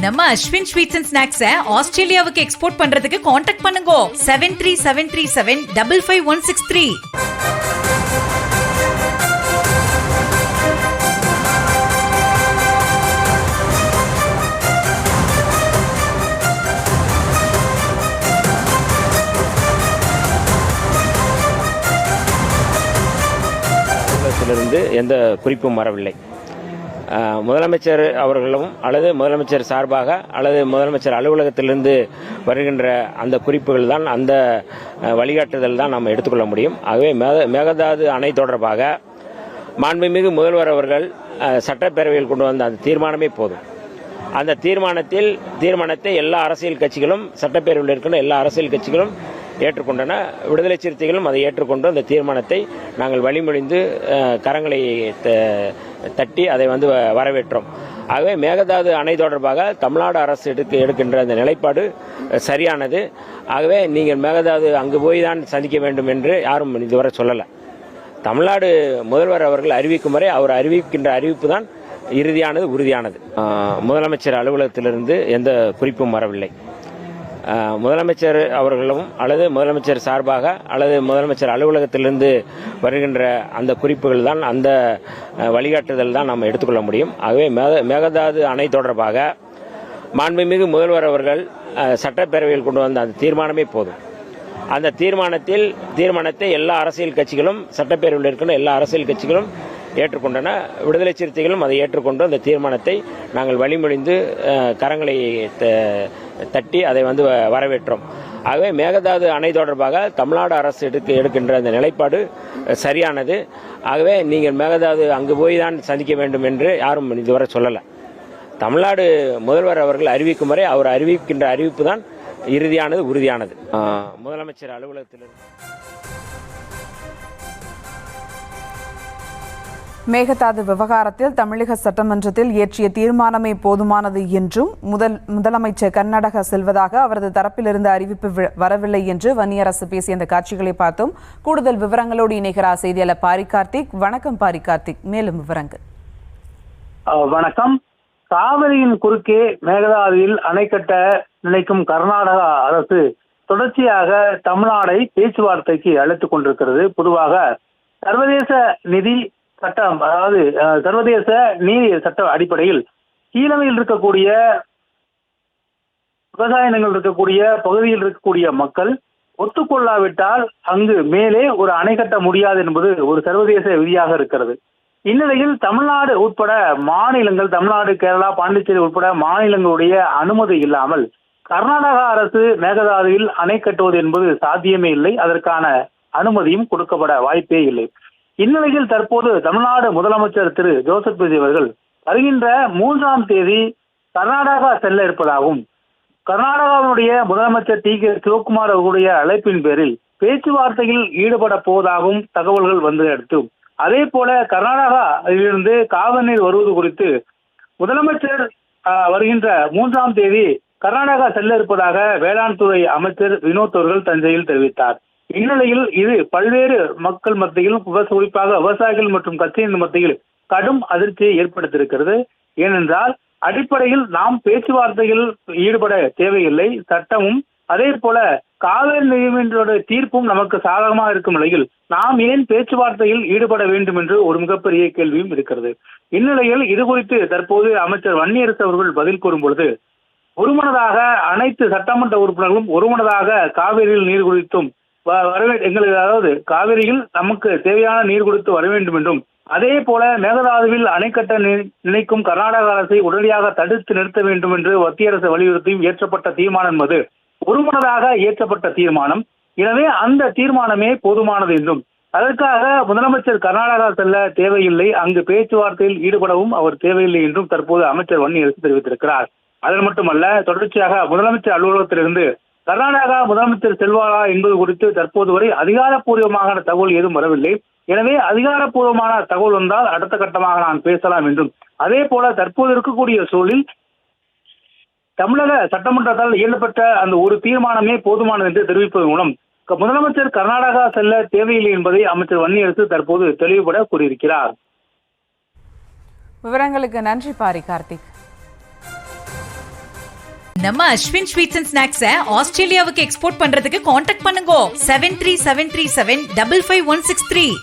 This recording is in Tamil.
நம்ம அஸ்வின் ஸ்வீட்ஸ் அண்ட் ஸ்நாக்ஸை ஆஸ்திரேலியாவுக்கு எக்ஸ்போர்ட் பண்றதுக்கு காண்டாக்ட் பண்ணுங்க 7373755163. இருந்து எந்த குறிப்பும் வரவில்லை. முதலமைச்சர் அவர்களும் அல்லது முதலமைச்சர் சார்பாக அல்லது முதலமைச்சர் அலுவலகத்திலிருந்து வருகின்ற அந்த குறிப்புகள் தான், அந்த வழிகாட்டுதல் தான் நாம் எடுத்துக்கொள்ள முடியும். ஆகவே மேகதாது அணை தொடர்பாக மாண்புமிகு முதல்வர் அவர்கள் சட்டப்பேரவையில் கொண்டு வந்த அந்த தீர்மானமே போதும். அந்த தீர்மானத்தை எல்லா அரசியல் கட்சிகளும், சட்டப்பேரவையில் இருக்கின்ற எல்லா அரசியல் கட்சிகளும் ஏற்றுக்கொண்டன. விடுதலை சிறுத்தைகளும் அதை ஏற்றுக்கொண்டு அந்த தீர்மானத்தை நாங்கள் வழிமொழிந்து கரங்களை தட்டி அதை வரவேற்றோம். ஆகவே மேகதாது அணை தொடர்பாக தமிழ்நாடு அரசு எடுக்கின்ற அந்த நிலைப்பாடு சரியானது. ஆகவே நீங்கள் மேகதாது அங்கு போய் தான் சந்திக்க வேண்டும் என்று யாரும் இதுவரை சொல்லலை. தமிழ்நாடு முதல்வர் அவர்கள் அறிவிக்கும் வரை அவர் அறிவிக்கின்ற அறிவிப்பு தான் இறுதியானது, உறுதியானது. முதலமைச்சர் அலுவலகத்திலிருந்து எந்த குறிப்பும் வரவில்லை. முதலமைச்சர் அவர்களும் அல்லது முதலமைச்சர் சார்பாக அல்லது முதலமைச்சர் அலுவலகத்திலிருந்து வருகின்ற அந்த குறிப்புகள் தான், அந்த வழிகாட்டுதல் தான் நாம் எடுத்துக்கொள்ள முடியும். ஆகவே மேகதாது அணை தொடர்பாக மாண்புமிகு முதல்வர் அவர்கள் சட்டப்பேரவையில் கொண்டு வந்த அந்த தீர்மானமே போதும். அந்த தீர்மானத்தை எல்லா அரசியல் கட்சிகளும், சட்டப்பேரவையில் இருக்கின்ற எல்லா அரசியல் கட்சிகளும் ஏற்றுக்கொண்டன. விடுதலை சிறுத்தைகளும் அதை ஏற்றுக்கொண்டு அந்த தீர்மானத்தை நாங்கள் வழிமொழிந்து கரங்களை தட்டி அதை வரவேற்றோம். ஆகவே மேகதாது அணை தொடர்பாக தமிழ்நாடு அரசு எடுக்கின்ற அந்த நிலைப்பாடு சரியானது. ஆகவே நீங்கள் மேகதாது அங்கு போய் தான் சந்திக்க வேண்டும் என்று யாரும் இதுவரை சொல்லலை. தமிழ்நாடு முதல்வர் அவர்கள் அறிவிக்கும் வரை அவர் அறிவிக்கின்ற அறிவிப்பு தான் இறுதியானது, உறுதியானது. முதலமைச்சர் அலுவலகத்திலிருந்து மேகதாது விவகாரத்தில் தமிழக சட்டமன்றத்தில் இயற்றிய தீர்மானமே போதுமானது என்றும் முதலமைச்சர் கர்நாடகா செல்வதாக அவரது தரப்பிலிருந்து அறிவிப்பு வரவில்லை என்று வன்னியரசு பேசிய அந்த காட்சிகளை பார்த்தோம். கூடுதல் விவரங்களோடு இணைகிறார் செய்தியாளர் பாரி கார்த்திக். வணக்கம் பாரி கார்த்திக், மேலும் விவரங்கள். வணக்கம். காவிரியின் குறுக்கே மேகதாதுவில் அணை கட்ட நினைக்கும் கர்நாடகா அரசு தொடர்ச்சியாக தமிழ்நாடை பேச்சுவார்த்தைக்கு அழைத்துக் கொண்டிருக்கிறது. பொதுவாக சர்வதேச நிதி சட்டம், அதாவது சர்வதேச நீதி சட்ட அடிப்படையில் கீழமையில் இருக்கக்கூடிய விவசாய நிலங்கள் இருக்கக்கூடிய பகுதியில் இருக்கக்கூடிய மக்கள் ஒத்துக்கொள்ளாவிட்டால் அங்கு மேலே ஒரு அணை கட்ட முடியாது என்பது ஒரு சர்வதேச விதியாக இருக்கிறது. இந்நிலையில் தமிழ்நாடு உட்பட மாநிலங்கள், தமிழ்நாடு, கேரளா, பாண்டிச்சேரி உட்பட மாநிலங்களுடைய அனுமதி இல்லாமல் கர்நாடகா அரசு மேகதாதுவில் அணை கட்டுவது என்பது சாத்தியமே இல்லை. அதற்கான அனுமதியும் கொடுக்கப்பட வாய்ப்பே இல்லை. இந்நிலையில் தற்போது தமிழ்நாடு முதலமைச்சர் திரு ஜோசப் விஜய் அவர்கள் வருகின்ற 3ஆம் தேதி கர்நாடகா செல்ல இருப்பதாகவும், கர்நாடகாவுடைய முதலமைச்சர் டி.கே. சிவகுமார் அவர்களுடைய அழைப்பின் பேரில் பேச்சுவார்த்தையில் ஈடுபட போவதாகவும் தகவல்கள் வந்து அடுத்து, அதே போல கர்நாடகாவிலிருந்து காவிரி நீர் வருவது குறித்து முதலமைச்சர் வருகின்ற 3ஆம் தேதி கர்நாடகா செல்ல இருப்பதாக வேளாண் துறை அமைச்சர் வினோத் அவர்கள் தஞ்சையில் தெரிவித்தார். இந்நிலையில் இது பல்வேறு மக்கள் மத்தியில், குறிப்பாக விவசாயிகள் மற்றும் கட்சியின் மத்தியில் கடும் அதிர்ச்சியை ஏற்படுத்தியிருக்கிறது. ஏனென்றால் அடிப்படையில் நாம் பேச்சுவார்த்தையில் ஈடுபட தேவையில்லை. சட்டமும் அதே போல காவிரி நீதிமன்ற தீர்ப்பும் நமக்கு சாதகமாக இருக்கும் நிலையில் நாம் ஏன் பேச்சுவார்த்தையில் ஈடுபட வேண்டும் என்று ஒரு மிகப்பெரிய கேள்வியும் இருக்கிறது. இந்நிலையில் இது குறித்து தற்போது அமைச்சர் வன்னியரசு அவர்கள் பதில் கூறும் பொழுது, ஒருமனதாக அனைத்து சட்டமன்ற உறுப்பினர்களும் ஒருமனதாக காவிரியில் நீர் குறித்தும் எங்களுக்கு, அதாவது காவிரியில் நமக்கு தேவையான நீர் கொடுத்து வர வேண்டும் என்றும், அதே போல மேகதாதுவில் அணை கட்ட நினைக்கும் கர்நாடக அரசை உடனடியாக தடுத்து நிறுத்த வேண்டும் என்று மத்திய அரசு வலியுறுத்தியும் ஏற்றப்பட்ட தீர்மானம் என்பது ஒருமனதாக ஏற்றப்பட்ட தீர்மானம். எனவே அந்த தீர்மானமே போதுமானது என்றும், அதற்காக முதலமைச்சர் கர்நாடகா செல்ல தேவையில்லை, அங்கு பேச்சுவார்த்தையில் ஈடுபடவும் அவர் தேவையில்லை என்றும் தற்போது அமைச்சர் வன்னியரசு தெரிவித்திருக்கிறார். அது மட்டுமல்ல, தொடர்ச்சியாக முதலமைச்சர் அலுவலகத்திலிருந்து கர்நாடகா முதலமைச்சர் செல்வாரா என்பது குறித்து தற்போது வரை அதிகாரப்பூர்வமான தகவல் ஏதும் வரவில்லை. எனவே அதிகாரப்பூர்வமான தகவல் வந்தால் அடுத்த கட்டமாக நான் பேசலாம் என்றும், அதே போல தற்போது இருக்கக்கூடிய சூழலில் தமிழக சட்டமன்றத்தால் இயற்றப்பட்ட அந்த ஒரு தீர்மானமே போதுமானது என்று தெரிவிப்பதன் மூலம் முதலமைச்சர் கர்நாடகா செல்ல தேவையில்லை என்பதை அமைச்சர் வன்னியரசு தற்போது தெளிவுபட கூறியிருக்கிறார். விவரங்களுக்கு நன்றி பாரி கார்த்திக். நம்ம அஸ்வின் ஸ்வீட்ஸ் அண்ட் ஸ்நாக்ஸை ஆஸ்திரேலியாவுக்கு எக்ஸ்போர்ட் பண்றதுக்கு காண்டாக்ட் பண்ணுங்க 7373755163